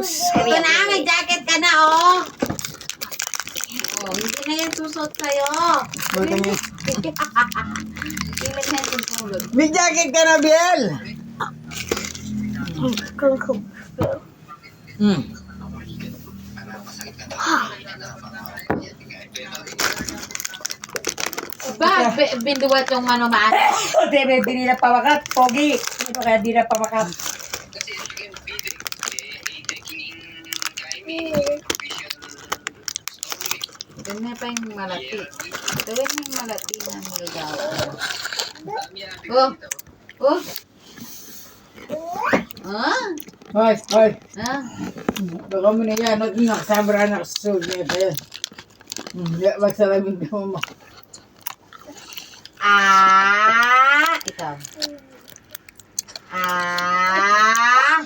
Ito na, may jacket ka na, oh. Oh, hindi na yan susot sa'yo. Buti mo. Hindi na yan susot. May jacket ka na, Biel! Hmm. Ba, binduwat yung manumaan. Hindi nila pawakat, pogi. Ito kaya di na pawakat. Gawin mo pa yung malati. Gawin mo yung malati na nilagawa. Oh! Oh! Ah! Hoy, hoy. Ah! Baka mo na yan. Huwag nga, kasama na kasusog niya pa yan. Magsalamin ka mo. Ah! Ikaw. Ah!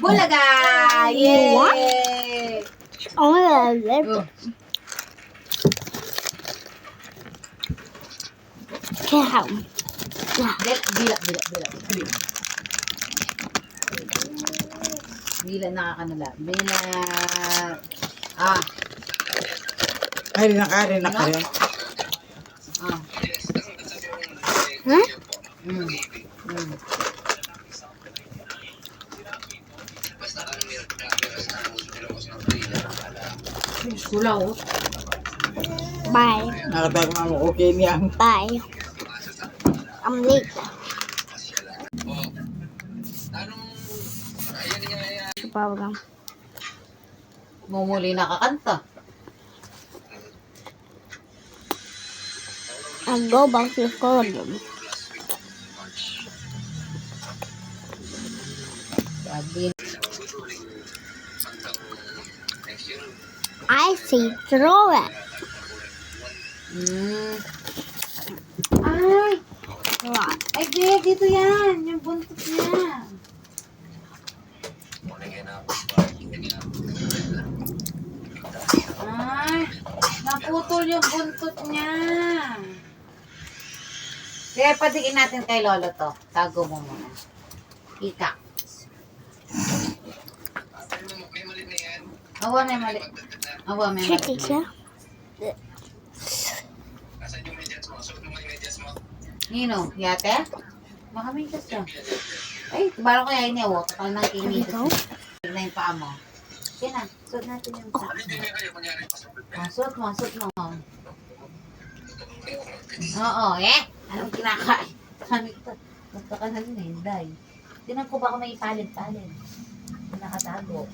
Bulaga! Yay! Oh, Oh. cow. Bila. Bila nakakanala. Bila. Ah. Ay, rin na ka rin. Ah. Huh? Mm. Sulaw. Bye. Nakatagma mo, okay niya. Bye. I'm late. Program. Mumuli nakakanta. I'll go back to the program. Sabi. I say throw it. Ay! What? Ay, dito yan. Yung buntot niya. Ay! Naputol yung buntot niya. Kaya patigin natin kay Lolo to. Tago mo muna. Ika. Awa, may mali. Awa, may Sure, mali. teacher. Nino, yate? Baka may kasi. Ay, baro kaya ini awa. Kapag nang kimi. Na yung paa mo. Yan na, suot natin yung paa. Suot mo. Oo, eh. Anong kinakain? Ano ito? Basta ka na rin eh, day. Tinan ko baka may palid-palid. Nakatago.